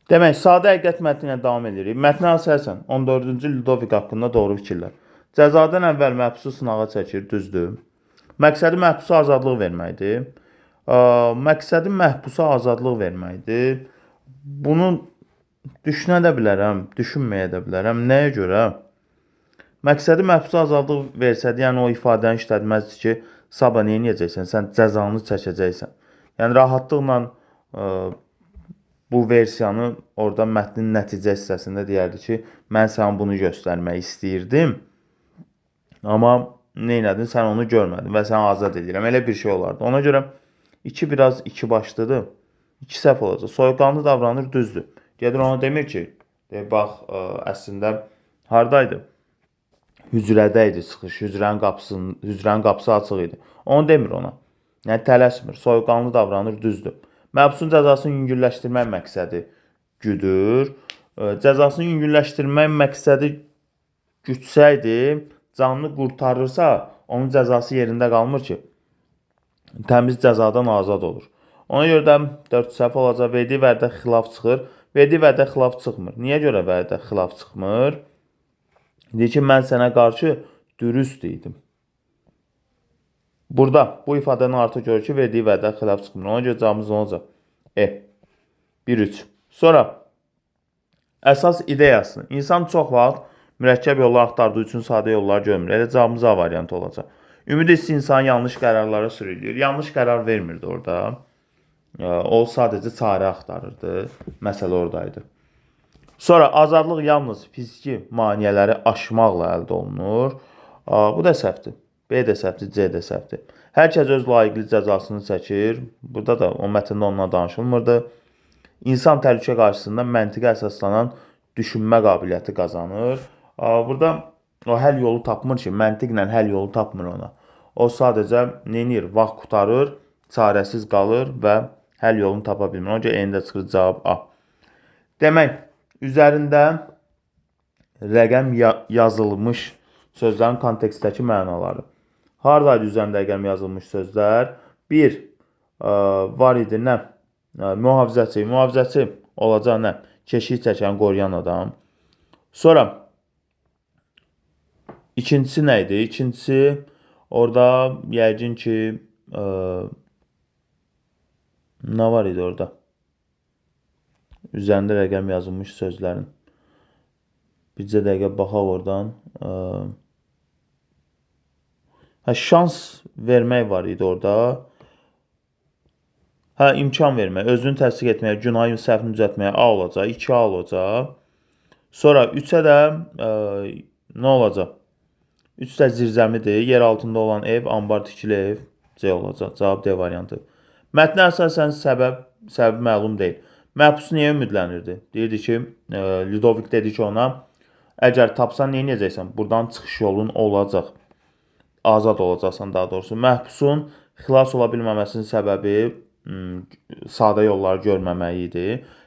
Demək, sadə həqiqət mətninə davam edirik. Mətnə əsasən 14-cü Ludovik haqqında doğru fikirlər. Cəzadan əvvəl məhbusu sınağa çəkir, düzdür. Məqsədi məhbusa azadlıq verməkdir. Məqsədi məhbusa azadlıq verməkdir. Bunu düşünə də bilərəm, düşünməyə də bilərəm. Nəyə görə? Məqsədi məhbusa azadlıq versədi, yəni o ifadəni işlətməzdi ki, sabah nə edəcəksən, sən cəzanı çəkəcəksən. Yəni rahatlıqla bu versiyanı orada mətnin nəticə hissəsində deyərdi ki, mən sənə bunu göstərmək istəyirdim. Amma nə edin, sən onu görmədin və səni azad edirəm. Elə bir şey olardı. Ona görə 2 biraz 2 başlıdır. 2 səhv olacaq. Soyuqqanlı davranır, düzdür. Gedir ona demir ki, bax, əslində hardaydı? Hücrədə idi çıxış, hücrənin qapısı açıq idi. Onu demir ona. Yəni tələsmir, soyuqqanlı davranır, düzdür. Məhbusun cəzasını yüngülləşdirmək məqsədi güdür. Cəzasını yüngülləşdirmək məqsədi gütsəydi, canını qurtarırsa, onun cəzası yerində qalmır ki, təmiz cəzadan azad olur. Ona görə də 4 səhv olacaq, verdiyi vədə xilaf çıxır. Verdiyi vədə xilaf çıxmır. Niyə görə vədə xilaf çıxmır? Deyir ki, mən sənə qarşı dürüst idim. Burada bu ifadəni artıq görür ki, verdiyi vədə xilaf çıxmır. Ona görə cavabımız olacaq. 1-3. Sonra əsas ideyası. İnsan çox vaxt mürəkkəb yollar axtardığı üçün sadə yollar görmür. Elə cavabımız A variantı olacaq. Ümid hissi insanı yanlış qərarlara sürükləyir. Yanlış qərar vermirdi orada. O sadəcə çarə axtarırdı. Məsələ oradaydı. Sonra azadlıq yalnız fiziki maneələri aşmaqla əldə olunur. Bu da səhvdir. B də səhvdir, C də səhvdir. Hər kəs öz layiqli cəzasını çəkir. Burada da o mətndə onunla danışılmırdı. İnsan təhlükə qarşısında məntiqə əsaslanan düşünmə qabiliyyəti qazanır. Burada o həll yolu tapmır ki, məntiqlə həll yolu tapmır ona. O sadəcə neyinir? Vaxt qutarır, çarəsiz qalır və həll yolunu tapa bilmir. Ona görə enində çıxır cavab A. Demək, üzərində rəqəm yazılmış sözlərin kontekstdəki mənaları. Haradaydı üzərində rəqəm yazılmış sözlər? 1. Var idi nə? Mühafizəçi. Mühafizəçi olacaq nə? Keşik çəkən, qoruyan adam. Sonra ikincisi nə idi? İkincisi orada yəqin ki nə var idi orada? Üzərində rəqəm yazılmış sözlərin. Bircə dəqiqə baxaq oradan. Şans vermək var idi orada. İmkan vermək, özünü təsdiq etməyə, günahı səhvini düzəltməyə A olacaq, 2A olacaq. Sonra 3-ə də nə olacaq? 3 də zirzəmidir, yer altında olan ev, ambar tikili ev C olacaq, cavab D variantı. Mətnə əsasən səbəb məlum deyil. Məhbus niyə ümidlənirdi? Deyirdi ki, Ludovik dedi ki ona, əgər tapsan nə edəcəksən? Buradan çıxış yolun olacaq. Azad olacaqsan daha doğrusu. Məhbusun xilas ola bilməməsinin səbəbi sadə yolları görməməyi idi.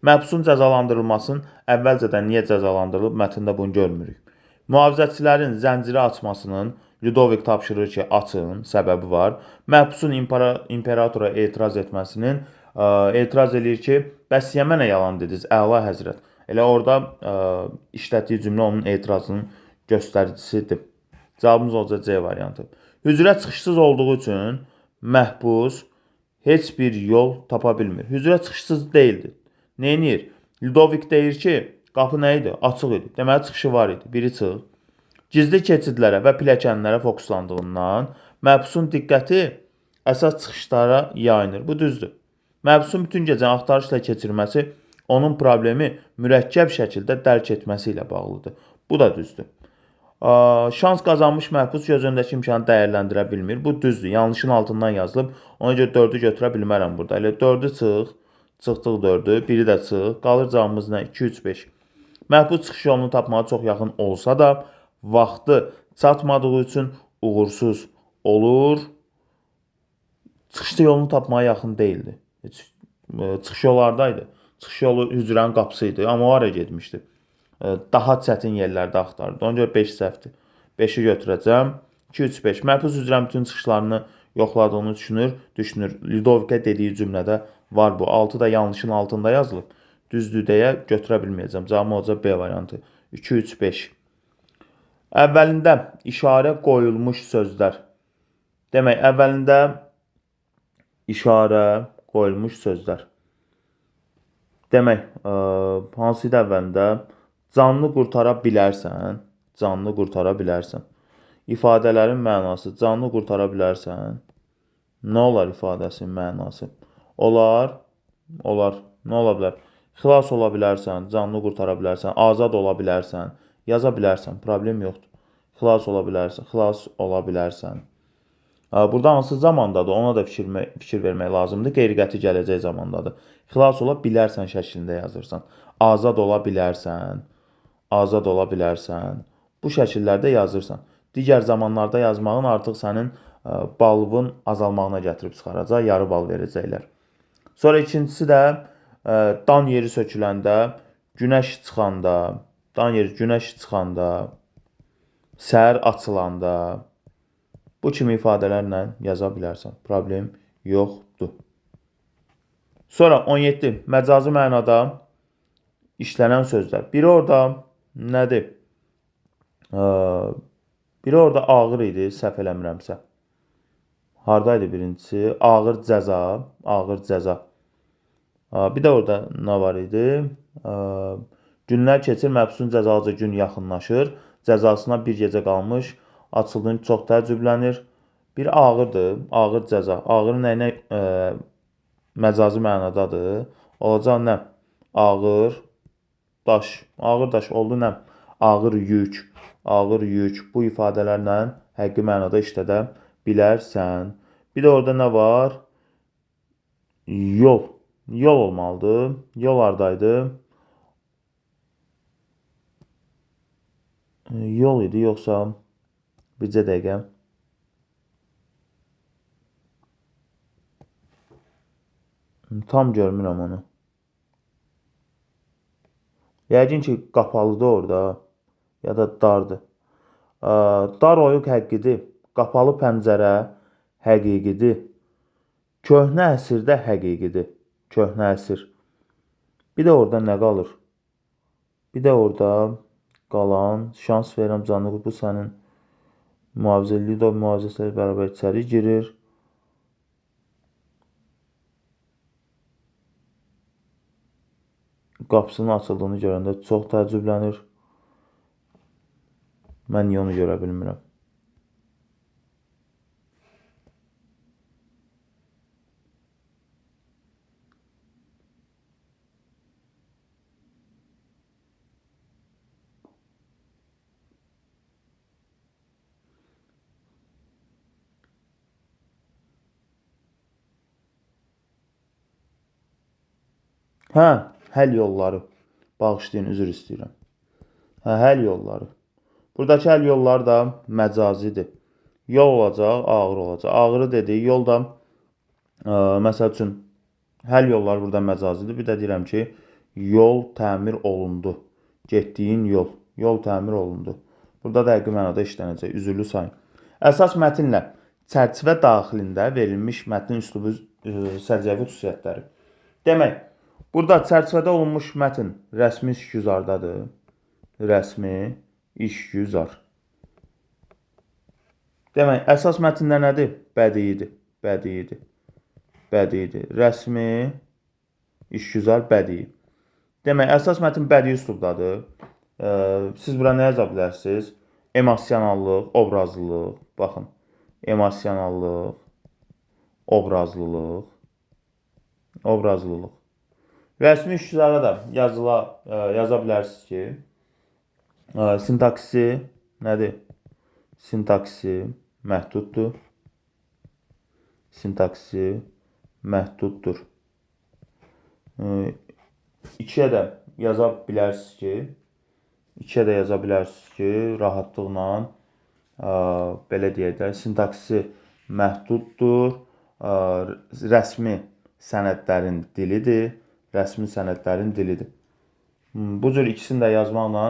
Məhbusun cəzalandırılmasının əvvəlcədən niyə cəzalandırılıb, mətndə bunu görmürük. Mühafizəçilərin zənciri açmasının Ludovik tapşırır ki, açın, səbəbi var. Məhbusun imperatora etiraz etməsinin etiraz edir ki, bəs niyə mənə yalan dediniz, əla həzrət. Elə orada işlətdiyi cümlə onun etirazının göstəricisidir. Cavabımız olacaq C variantı. Hücrə çıxışsız olduğu üçün məhbus heç bir yol tapa bilmir. Hücrə çıxışsız deyildi. Neynir? Ludovik deyir ki, qapı nə idi? Açıq idi. Deməli, çıxışı var idi. Biri çıx. Gizli keçidlərə və pilləkənlərə fokuslandığından məhbusun diqqəti əsas çıxışlara yayınır. Bu düzdür. Məhbusun bütün gecəni axtarışla keçirməsi onun problemi mürəkkəb şəkildə dərk etməsi ilə bağlıdır. Bu da düzdür. Şans qazanmış məhbus göz önündəki imkanı dəyərləndirə bilmir. Bu düzdür. Yanlışın altından yazılıb. Ona görə 4-ü götürə bilmərəm burada. Elə 4-ü çıx. Çıxdıq 4-ü. Biri də çıx. Qalır cavabımız nə? 2, 3, 5. Məhbus çıxış yolunu tapmağa çox yaxın olsa da vaxtı çatmadığı üçün uğursuz olur. Çıxış yolunu tapmağa yaxın deyildi. Çıxış yollardaydı. Çıxış yolu hücrənin qapısı idi. Amma o ara getmişdi. Daha çətin yerlərdə axtardı. Ona görə 5 səhvdir. 5-i götürəcəm. 2, 3, 5. Məhbus hücrənin bütün çıxışlarını yoxladığını düşünür. Ludovikə dediyi cümlədə var bu. 6 da yanlışın altında yazılıb. düzdür deyə götürə bilməyəcəm. Cavabım olacaq B variantı. 2, 3, 5. Əvvəlində işarə qoyulmuş sözlər. Demək, əvvəlində işarə qoyulmuş sözlər. Demək, hansı idi əvvəlində? Canlı qurtara bilərsən. Canlı qurtara bilərsən. İfadələrin mənası. Canlı qurtara bilərsən. Nə olar ifadəsinin mənası? Olar. Nə ola bilər? Xilas ola bilərsən, canlı qurtara bilərsən, azad ola bilərsən, yaza bilərsən, problem yoxdur. Xilas ola bilərsən. Burada hansı zamandadır, ona da fikir vermək lazımdır. Qeyri-qəti gələcək zamandadır. Xilas ola bilərsən şəklində yazırsan. Azad ola bilərsən, azad ola bilərsən. Bu şəkillərdə yazırsan. Digər zamanlarda yazmağın artıq sənin balın azalmağına gətirib çıxaracaq, yarı bal verəcəklər. Sonra ikincisi də dan yeri söküləndə, günəş çıxanda, səhər açılanda bu kimi ifadələrlə yaza bilərsən. Problem yoxdur. Sonra 17. Məcazi mənada işlənən sözlər. Biri orada nədir? Biri orada ağır idi, səhv eləmirəmsə. Haradaydı birincisi? Ağır cəza. Bir də orada nə var idi? Günlər keçir, məhbusun cəzalıcı gün yaxınlaşır. Cəzasına bir gecə qalmış, açıldığını çox təəccüblənir. Bir ağırdır, ağır cəza. Ağır nəyinə məcazi mənadadır? Olacaq nə? Ağır daş oldu nə? Ağır yük. Bu ifadələrlə həqiqi mənada işlədə bilərsən. Bir də orada nə var? Yol olmalıdır. Yol haradaydı? Yol idi, yoxsa bircə dəqiqə. Tam görmürəm onu. Yəqin ki, qapalıdır orada, ya da dardır. Dar oyuq həqiqidir. Qapalı pəncərə həqiqidir. Köhnə əsrdə həqiqidir. Köhnə əsr. Bir də orada nə qalır? Bir də orada qalan, şans verirəm canlı bu sənin mühafizəliyi də mühafizələri bərabər içəri girir. Qapısının açıldığını görəndə çox təəccüblənir. Mən niyə onu görə bilmirəm? Həll yolları. Bağışlayın, üzr istəyirəm. Həll yolları. Buradakı həll yolları da məcazidir. Yol olacaq, ağır olacaq. Ağırı dedik, yol da məsəl üçün həll yolları burada məcazidir. Bir də deyirəm ki, yol təmir olundu. Getdiyin yol təmir olundu. Burada da həqiqi mənada işlənəcək. Üzürlü sayın. Əsas mətinlə çərçivə daxilində verilmiş mətnin üslubu səciyyəvi xüsusiyyətləri. Demək, burada çərçivədə olunmuş mətn rəsmi işgüzardadır. Rəsmi işgüzar. Demək, əsas mətndə nədir? Bədiidir. Rəsmi işgüzar bədii. Demək, əsas mətn bədii üslubdadır. Siz bura nə yaza bilərsiniz? Emosionallıq, obrazlılıq. Baxın, emosionallıq, obrazlılıq. Rəsmi işgüzara da yaza bilərsiniz ki, sintaksi nədir? Sintaksi məhduddur. İkiyə də yaza bilərsiniz ki, rahatlıqla belə deyək də, sintaksi məhduddur, rəsmi sənədlərin dilidir. Bu cür ikisini də yazmaqla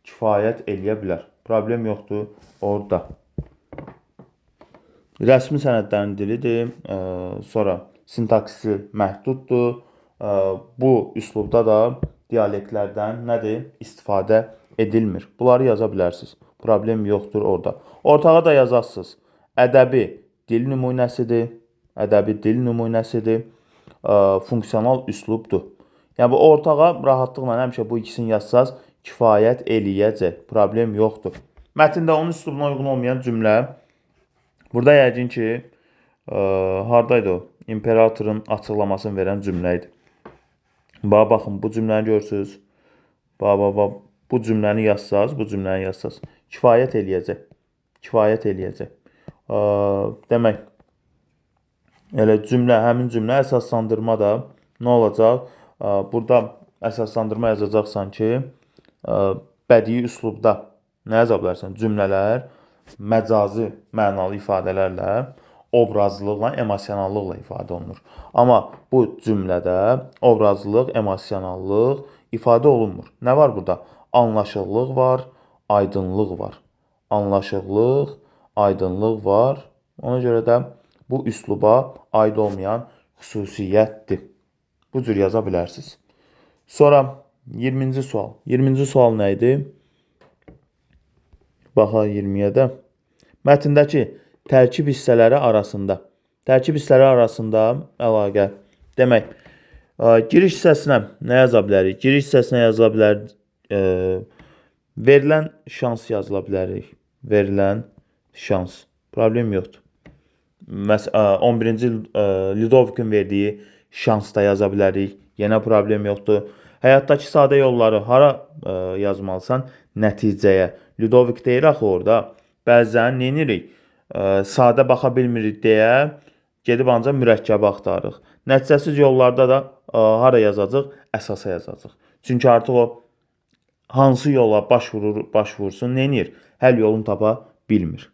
kifayət eləyə bilər. Problem yoxdur orada. Rəsmi sənədlərin dilidir, sonra sintaksi məhduddur, bu üslubda da dialektlərdən nədir? İstifadə edilmir. Bunları yaza bilərsiniz. Problem yoxdur orada. Ortağa da yazarsınız. Ədəbi dil nümunəsidir. Ədəbi dil nümunəsidir. Funksional üslubdur. Yəni bu ortağa rahatlıqla həmişə bu ikisini yazsaz kifayət eləyəcək. Problem yoxdur. Mətndə onun üslubuna uyğun olmayan cümlə. Burada yəqin ki, hardaydı o? İmperatorun açıqlamasını verən cümlə idi. Baxın, bu cümləni görürsünüz. Bu cümləni yazsaz, kifayət eləyəcək. Kifayət eləyəcək. Demək, elə cümlə, həmin cümlə əsaslandırma da nə olacaq? Burada əsaslandırma yazacaqsan ki, bədii üslubda nə yaza bilərsən? Cümlələr məcazi mənalı ifadələrlə, obrazlılıqla, emosionallıqla ifadə olunur. Amma bu cümlədə obrazlılıq, emosionallıq ifadə olunmur. Nə var burada? Anlaşıqlıq var, aydınlıq var. Anlaşıqlıq, aydınlıq var. Ona görə də bu üsluba aid olmayan xüsusiyyətdir. Bu cür yaza bilərsiniz. Sonra 20-ci sual. 20-ci sual nə idi? Baxa 20-yə də. Mətndəki tərkib hissələri arasında. Tərkib hissələri arasında əlaqə. Demək, giriş hissəsinə nə yaza bilərik? Giriş hissəsinə yazıla bilər. Verilən şans yazıla bilərik. Verilən şans. Problem yoxdur. 11-ci Ludovikin verdiyi şansda yaza bilərik. Yenə problem yoxdur. Həyatdakı sadə yolları hara yazmalısan? Nəticəyə. Ludovik deyir axı orada. Bəzən nə edirik? Sadə baxa bilmirik deyə gedib ancaq mürəkkəbi axtarırıq. Nəticəsiz yollarda da hara yazacaq? Əsasa yazacaq. Çünki artıq o hansı yola baş vursun, nə edir? Həll yolunu tapa bilmir.